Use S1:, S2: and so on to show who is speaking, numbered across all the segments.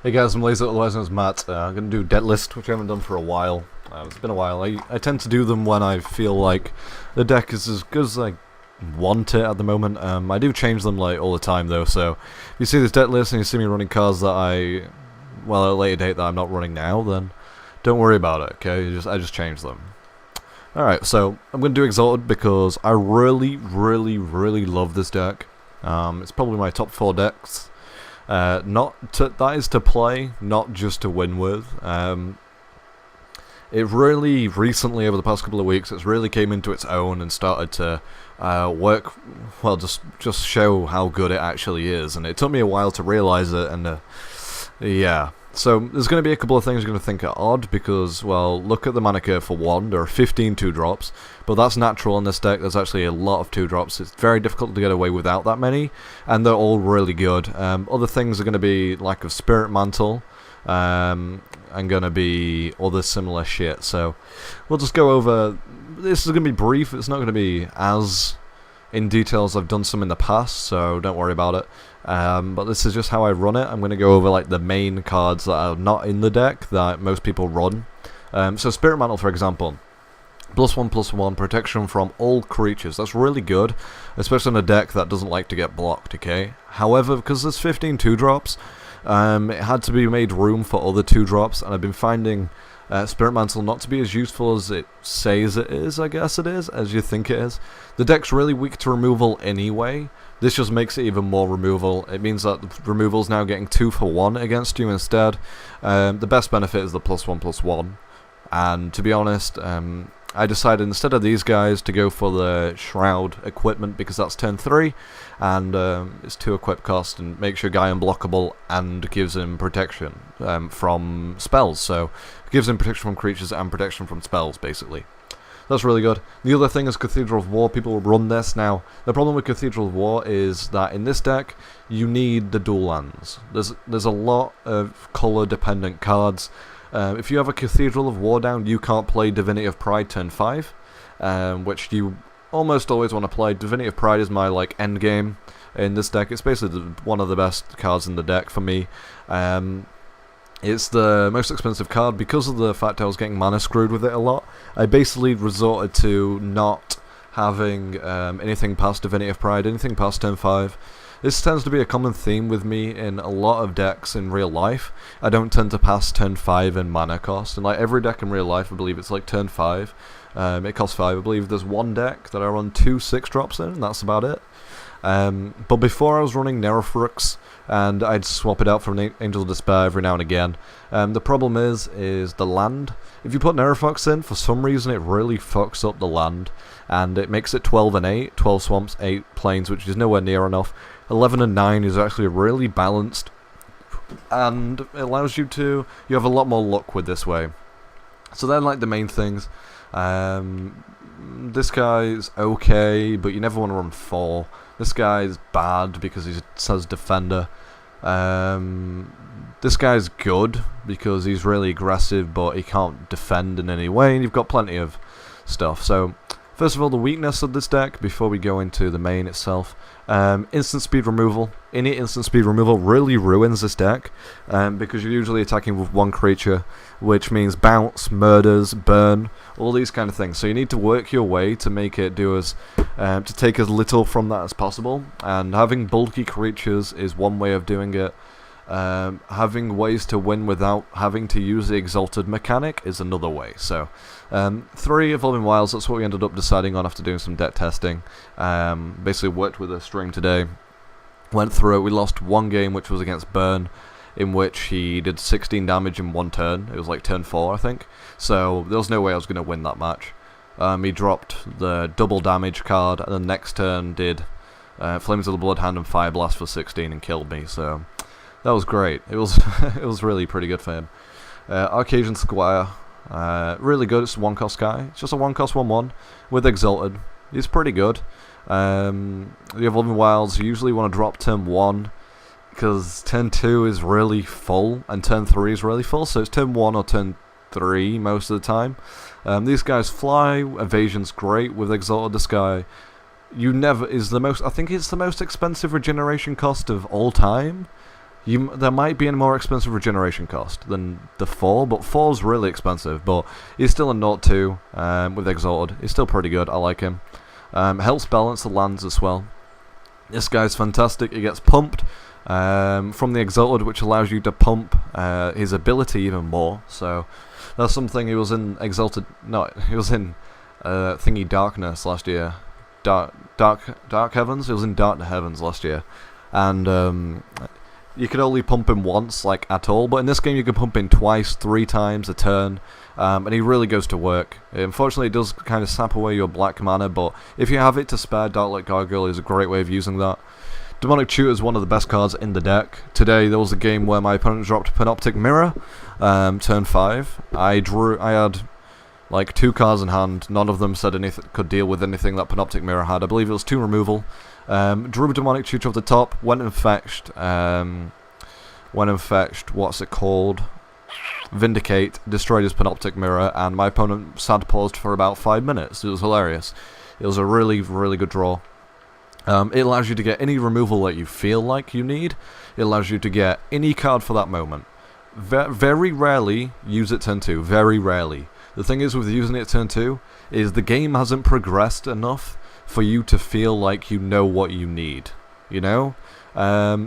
S1: Hey guys, I'm Lazor, otherwise known as Matt. I'm going to do debt list, which I haven't done for a while. It's been a while. I tend to do them when I feel like the deck is as good as I want it at the moment. I do change them like all the time though, so if you see this debt list and you see me running cards that at a later date that I'm not running now, then don't worry about it, okay? I just change them. Alright, so I'm going to do Exalted because I really love this deck. It's probably my top 4 decks. That is to play, not just to win with. It really recently, over the past couple of weeks, it's really came into its own and started to work. Well, just show how good it actually is. And it took me a while to realize it. And yeah. So there's going to be a couple of things you're going to think are odd because, well, look at the mana curve for 1. There are 15 2-drops, but that's natural in this deck. There's actually a lot of 2-drops. It's very difficult to get away without that many, and they're all really good. Other things are going to be lack of Spirit Mantle, and going to be other similar shit. So we'll just go over. This is going to be brief. It's not going to be as in detail as I've done some in the past, so don't worry about it. But this is just how I run it. I'm going to go over like the main cards that are not in the deck that most people run. So Spirit Mantle, for example, +1/+1 protection from all creatures. That's really good, especially on a deck that doesn't like to get blocked. Okay. However, because there's 15 2-drops, it had to be made room for other 2-drops, and I've been finding Spirit Mantle not to be as useful as it says it is, I guess it is, as you think it is. The deck's really weak to removal anyway. This just makes it even more removal. It means that the removal's now getting 2 for 1 against you instead. The best benefit is the +1/+1. And to be honest, I decided instead of these guys to go for the Shroud equipment because that's turn 3 and it's 2 equip cost and makes your guy unblockable and gives him protection from spells. So it gives him protection from creatures and protection from spells basically. That's really good. The other thing is Cathedral of War. People will run this. Now, the problem with Cathedral of War is that in this deck, you need the dual lands. There's a lot of colour-dependent cards. If you have a Cathedral of War down, you can't play Divinity of Pride turn 5, which you almost always want to play. Divinity of Pride is my like end game in this deck. It's basically one of the best cards in the deck for me. It's the most expensive card because of the fact I was getting mana screwed with it a lot. I basically resorted to not having anything past Divinity of Pride, anything past turn 5. This tends to be a common theme with me in a lot of decks in real life. I don't tend to pass turn 5 in mana cost, and like every deck in real life, I believe it's like turn 5. It costs 5. I believe there's one deck that I run 2 6-drops in, and that's about it. But before I was running Nerofrux, and I'd swap it out for an Angel of Despair every now and again. The problem is the land. If you put Nerofrux in, for some reason it really fucks up the land, and it makes it 12 and 8, 12 swamps, 8 plains, which is nowhere near enough. 11 and 9 is actually really balanced, and it allows you have a lot more luck with this way. So they're like the main things. This guy's okay, but you never want to run 4. This guy's bad because he says defender. This guy's good because he's really aggressive, but he can't defend in any way, and you've got plenty of stuff. So, first of all, the weakness of this deck, before we go into the main itself. Instant speed removal. Any instant speed removal really ruins this deck, because you're usually attacking with one creature, which means bounce, murders, burn, all these kind of things. So you need to work your way to make it to take as little from that as possible, and having bulky creatures is one way of doing it. Having ways to win without having to use the Exalted mechanic is another way. So 3 Evolving Wilds, that's what we ended up deciding on after doing some deck testing. Basically worked with a string today, went through it. We lost one game, which was against Burn, in which he did 16 damage in 1 turn. It was like turn 4, I think. So there was no way I was going to win that match. He dropped the double damage card, and the next turn did Flames of the Bloodhound and Fire Blast for 16 and killed me. So that was great. It was it was really pretty good for him. Arcasian Squire, really good. It's a 1-cost guy. It's just a 1-cost 1/1 with Exalted. He's pretty good. The Evolving Wilds, you usually want to drop turn 1 because turn 2 is really full and turn 3 is really full. So it's turn 1 or turn 3 most of the time. These guys fly. Evasion's great with Exalted. This guy, I think it's the most expensive regeneration cost of all time. There might be a more expensive regeneration cost than the 4, but 4's really expensive, but he's still a 0-2 with Exalted. He's still pretty good, I like him. Helps balance the lands as well. This guy's fantastic. He gets pumped from the Exalted, which allows you to pump his ability even more, so that's something. He was in Exalted, no, he was in Thingy Darkness last year. Dark Heavens? He was in Dark Heavens last year, and you could only pump him once, like, at all, but in this game you can pump him twice, 3 times a turn, and he really goes to work. Unfortunately, it does kind of sap away your black mana, but if you have it to spare, Darklight Gargoyle is a great way of using that. Demonic Tutor is one of the best cards in the deck. Today there was a game where my opponent dropped Panoptic Mirror, turn 5. I had like 2 cards in hand, none of them said anything could deal with anything that Panoptic Mirror had. I believe it was 2 removal. Drew Demonic Tutor off the top, went and fetched, what's it called? Vindicate, destroyed his Panoptic Mirror, and my opponent sad paused for about 5 minutes. It was hilarious. It was a really, really good draw. It allows you to get any removal that you feel like you need. It allows you to get any card for that moment. Very rarely use it turn 2, very rarely. The thing is with using it turn 2, is the game hasn't progressed enough for you to feel like you know what you need, you know?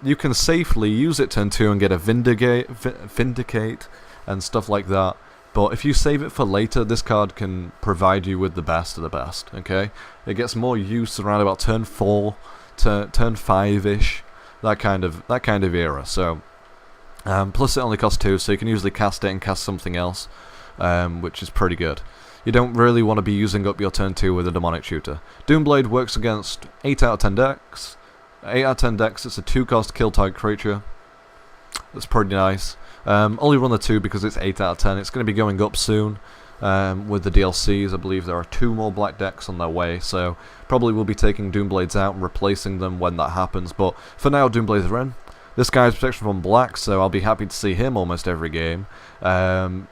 S1: You can safely use it turn 2 and get a Vindicate and stuff like that, but if you save it for later, this card can provide you with the best of the best, okay? It gets more use around about turn 4, turn 5-ish, that kind of era, so... plus it only costs 2, so you can usually cast it and cast something else, which is pretty good. You don't really want to be using up your turn 2 with a Demonic Tutor. Doomblade works against 8 out of 10 decks. 8 out of 10 decks, it's a 2-cost kill target creature. That's pretty nice. Only run the 2 because it's 8 out of 10. It's going to be going up soon with the DLCs. I believe there are 2 more black decks on their way, so probably we'll be taking Doomblades out and replacing them when that happens. But for now, Doomblades are in. This guy's protection from black, so I'll be happy to see him almost every game.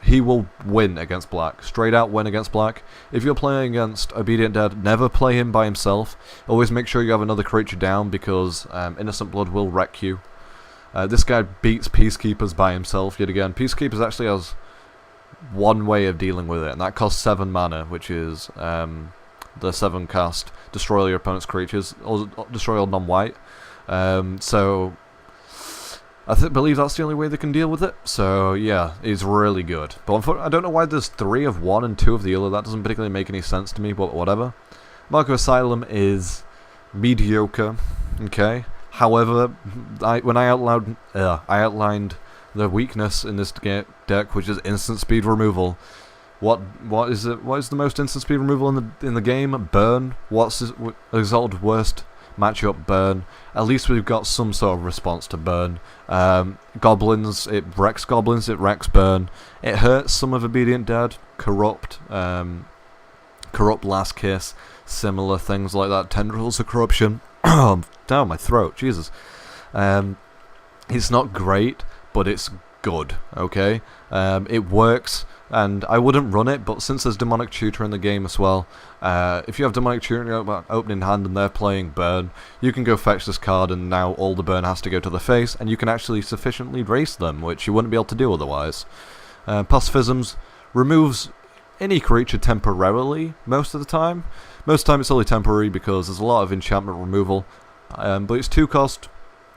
S1: He will win against black. Straight out win against black. If you're playing against Obedient Dead, never play him by himself. Always make sure you have another creature down, because Innocent Blood will wreck you. This guy beats Peacekeepers by himself yet again. Peacekeepers actually has one way of dealing with it, and that costs 7 mana, which is the 7 cast destroy all your opponent's creatures, or destroy all non-white. So I believe that's the only way they can deal with it. So yeah, it's really good. But I don't know why there's 3 of one and 2 of the other. That doesn't particularly make any sense to me, but whatever. Mark of Asylum is mediocre. Okay. However, when I outlined the weakness in this deck, which is instant speed removal. What is it? What is the most instant speed removal in the game? Burn. What's Exalted worst matchup? Burn. At least we've got some sort of response to burn. Goblins, it wrecks goblins, it wrecks burn. It hurts some of Obedient Dead. Corrupt. Corrupt Last Kiss. Similar things like that. Tendrils of Corruption. Down my throat, Jesus. It's not great, but it's good, okay? It works, and I wouldn't run it, but since there's Demonic Tutor in the game as well, if you have Demonic Tutor in your opening hand and they're playing Burn, you can go fetch this card, and now all the Burn has to go to the face, and you can actually sufficiently race them, which you wouldn't be able to do otherwise. Pacifisms removes any creature temporarily, most of the time. Most of the time it's only temporary because there's a lot of enchantment removal, but it's 2 cost.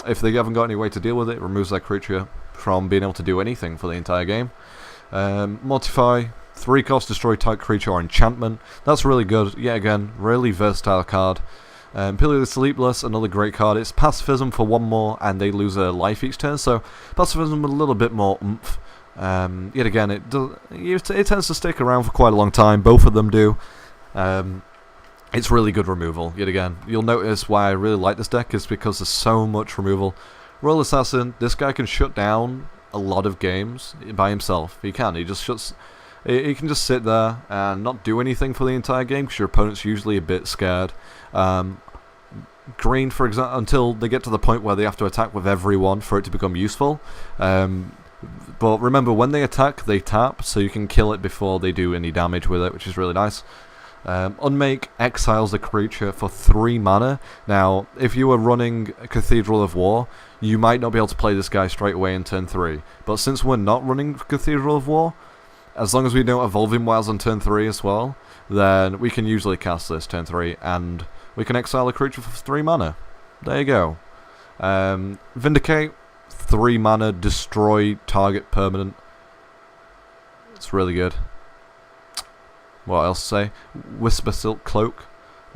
S1: If they haven't got any way to deal with it, it removes that creature from being able to do anything for the entire game. Mortify, 3 cost, destroy type creature or enchantment. That's really good. Yet again, really versatile card. Pillar the Sleepless, another great card. It's Pacifism for 1 more, and they lose a life each turn. So Pacifism with a little bit more oomph. Yet again, it tends to stick around for quite a long time. Both of them do. It's really good removal. Yet again, you'll notice why I really like this deck is because there's so much removal. Royal Assassin, this guy can shut down a lot of games by himself. He can. He just shuts. He can just sit there and not do anything for the entire game because your opponent's usually a bit scared. Green, for example, until they get to the point where they have to attack with everyone for it to become useful. But remember, when they attack, they tap, so you can kill it before they do any damage with it, which is really nice. Unmake exiles a creature for 3 mana. Now, if you were running Cathedral of War, you might not be able to play this guy straight away in turn 3. But since we're not running Cathedral of War, as long as we don't evolve him whilst on turn 3 as well, then we can usually cast this turn 3, and we can exile a creature for 3 mana. There you go. Vindicate, 3 mana, destroy target permanent. It's really good. What else to say? Whisper Silk Cloak.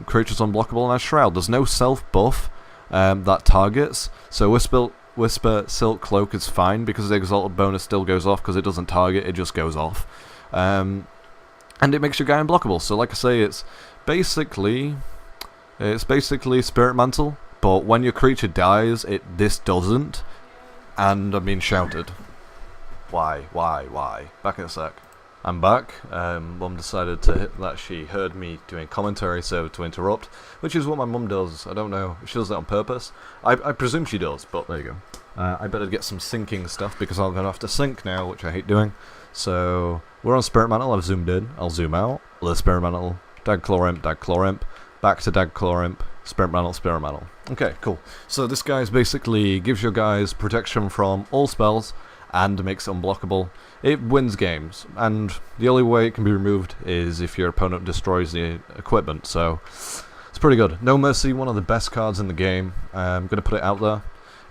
S1: Creatures unblockable and has Shroud. There's no self buff that targets, so Whisper Silk Cloak is fine because the Exalted bonus still goes off because it doesn't target, it just goes off. And it makes your guy unblockable. So like I say, it's basically Spirit Mantle, but when your creature dies, this doesn't. And I'm being shouted. Why? Back in a sec. I'm back. Mum decided that she heard me doing commentary, so to interrupt, which is what my mum does. I don't know. She does that on purpose. I presume she does, but there you go. I better get some syncing stuff because I'm going to have to sync now, which I hate doing. So, we're on Spirit Mantle. I've zoomed in. I'll zoom out. Let's Spirit Mantle. Dagclaw Imp. Back to Dagclaw Imp. Spirit Mantle. Okay, cool. So this guy basically gives your guys protection from all spells and makes it unblockable. It wins games, and the only way it can be removed is if your opponent destroys the equipment, so it's pretty good. No Mercy, one of the best cards in the game. I'm going to put it out there.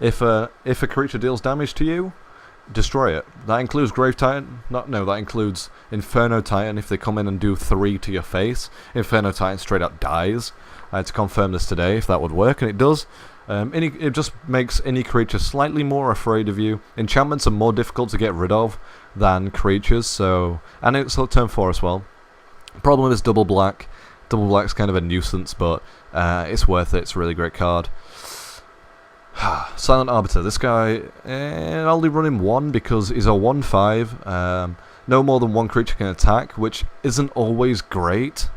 S1: If a creature deals damage to you, destroy it. That includes Grave Titan. That includes Inferno Titan. If they come in and do 3 to your face, Inferno Titan straight up dies. I had to confirm this today if that would work, and it does. It just makes any creature slightly more afraid of you. Enchantments are more difficult to get rid of than creatures, so, and it's turn 4 as well. Problem is double black. Double black's kind of a nuisance, but it's worth it. It's a really great card. Silent Arbiter. This guy, I'll only run him 1 because he's a 1/5. No more than 1 creature can attack, which isn't always great,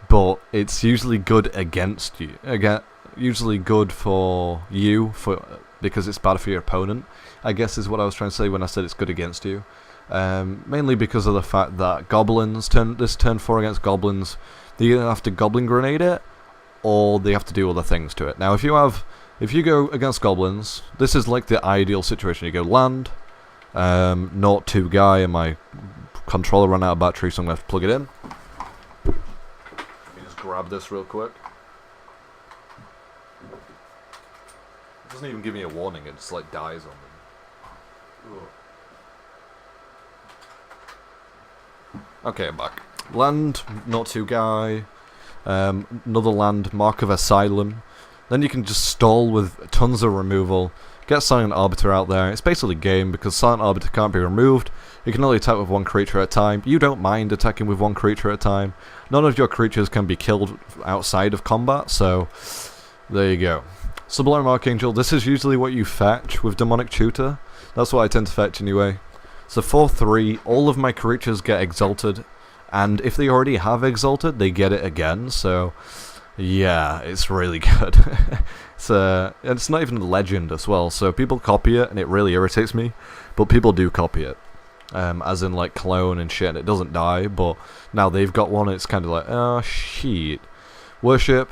S1: but it's usually good against you. Usually good for you because it's bad for your opponent, I guess is what I was trying to say when I said it's good against you. Mainly because of the fact that goblins, this turn 4 against goblins, they either have to Goblin Grenade it, or they have to do other things to it. Now if you go against goblins, this is like the ideal situation. You go land, not 2 guy, and my controller ran out of battery, so I'm going to have to plug it in. Let me just grab this real quick. It doesn't even give me a warning, it just like dies on me. Ugh. Okay, I'm back. Land, not 2 guy, another land, Mark of Asylum. Then you can just stall with tons of removal, get Silent Arbiter out there. It's basically game because Silent Arbiter can't be removed. You can only attack with 1 creature at a time. You don't mind attacking with 1 creature at a time. None of your creatures can be killed outside of combat, so there you go. Sublime Archangel, this is usually what you fetch with Demonic Tutor. That's what I tend to fetch anyway. So 4/3, all of my creatures get Exalted, and if they already have Exalted, they get it again, so yeah, it's really good. It's not even a legend as well, so people copy it, and it really irritates me, but people do copy it. As in like clone and shit, and it doesn't die, but now they've got one, it's kind of like, oh shit. Worship,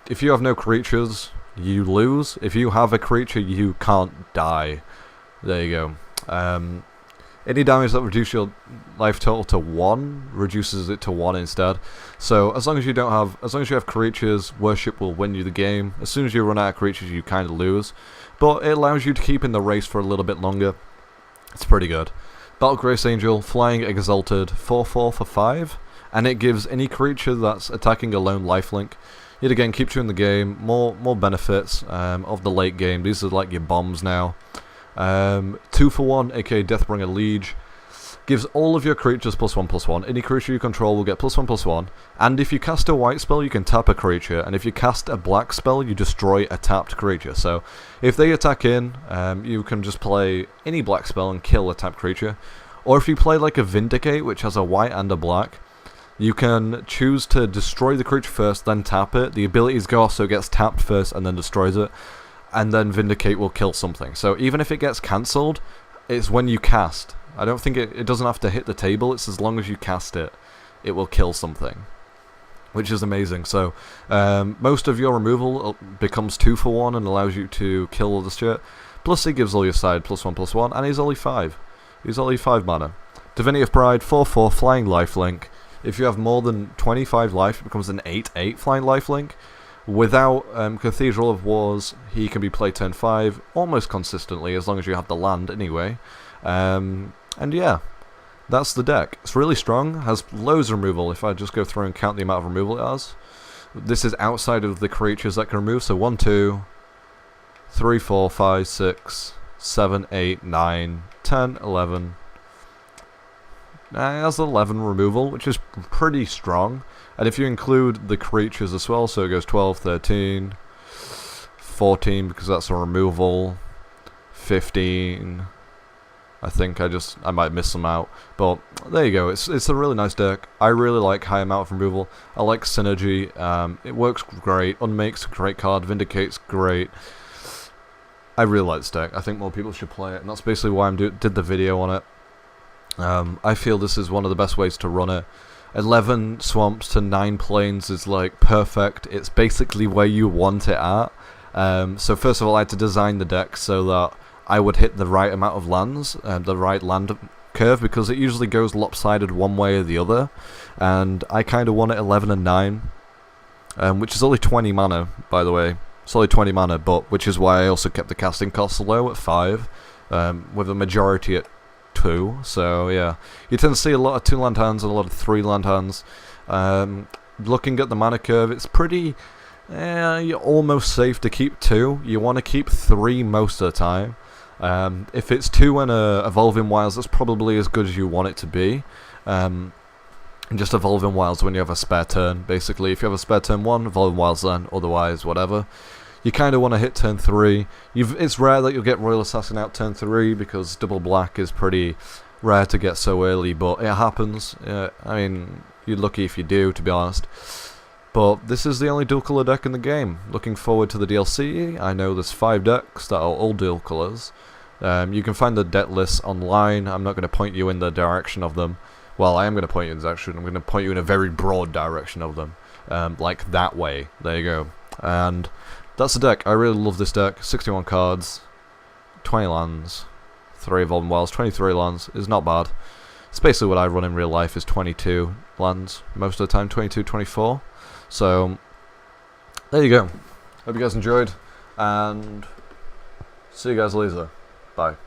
S1: if you have no creatures, you lose. If you have a creature, you can't die. There you go. Any damage that reduces your life total to 1 reduces it to 1 instead. So as long as you have creatures, Worship will win you the game. As soon as you run out of creatures, you kind of lose. But it allows you to keep in the race for a little bit longer. It's pretty good. Battle Grace Angel, Flying Exalted, 4/4 for 5, and it gives any creature that's attacking a lone lifelink. It again keeps you in the game, more benefits of the late game. These are like your bombs now. 2 for 1, aka Deathbringer Liege, gives all of your creatures +1/+1. Any creature you control will get +1/+1. And if you cast a white spell, you can tap a creature. And if you cast a black spell, you destroy a tapped creature. So if they attack in, you can just play any black spell and kill a tapped creature. Or if you play like a Vindicate, which has a white and a black, you can choose to destroy the creature first, then tap it. The abilities go off so it gets tapped first and then destroys it. And then Vindicate will kill something. So even if it gets cancelled, it's when you cast. I don't think it doesn't have to hit the table, it's as long as you cast it, it will kill something. which is amazing. So most of your removal becomes 2 for 1 and allows you to kill all the shit. Plus he gives all your side +1/+1, and he's only 5. He's only 5 mana. Divinity of Pride, 4/4 flying lifelink. If you have more than 25 life, it becomes an 8/8 flying lifelink. Without Cathedral of Wars, he can be played turn 5 almost consistently, as long as you have the land anyway. And yeah, that's the deck. It's really strong, has loads of removal. If I just go through and count the amount of removal it has. This is outside of the creatures that can remove, so 1, 2, 3, 4, 5, 6, 7, 8, 9, 10, 11. It has 11 removal, which is pretty strong. And if you include the creatures as well, so it goes 12, 13, 14, because that's a removal, 15. I think I might miss some out. But there you go, it's a really nice deck. I really like high amount of removal. I like Synergy, it works great. Unmake's a great card, Vindicate's great. I really like this deck. I think more people should play it, and that's basically why I did the video on it. I feel this is one of the best ways to run it. 11 swamps to 9 plains is like perfect. It's basically where you want it at. So first of all, I had to design the deck so that I would hit the right amount of lands, the right land curve, because it usually goes lopsided one way or the other. And I kind of want it 11 and 9, which is only 20 mana, by the way. It's only 20 mana, but which is why I also kept the casting cost low at 5, with a majority at 2. So yeah, you tend to see a lot of 2-land hands and a lot of 3-land hands. Looking at the mana curve, it's pretty. You're almost safe to keep 2. You want to keep 3 most of the time. If it's 2 and Evolving Wilds, that's probably as good as you want it to be. And just Evolving Wilds when you have a spare turn. Basically, if you have a spare turn 1, Evolving Wilds then. Otherwise, whatever. You kind of want to hit turn 3. It's rare that you'll get Royal Assassin out turn 3 because double black is pretty rare to get so early, but it happens. I mean, you're lucky if you do, to be honest. But this is the only dual colour deck in the game. Looking forward to the DLC. I know there's 5 decks that are all dual colours. You can find the deck lists online. I'm not going to point you in the direction of them. Well, I am going to point you in the direction. I'm going to point you in a very broad direction of them. Like that way. There you go. And that's the deck. I really love this deck. 61 cards, 20 lands, 3 Evolving Wilds, 23 lands is not bad. It's basically what I run in real life is 22 lands most of the time, 22, 24. So there you go. Hope you guys enjoyed, and see you guys later. Bye.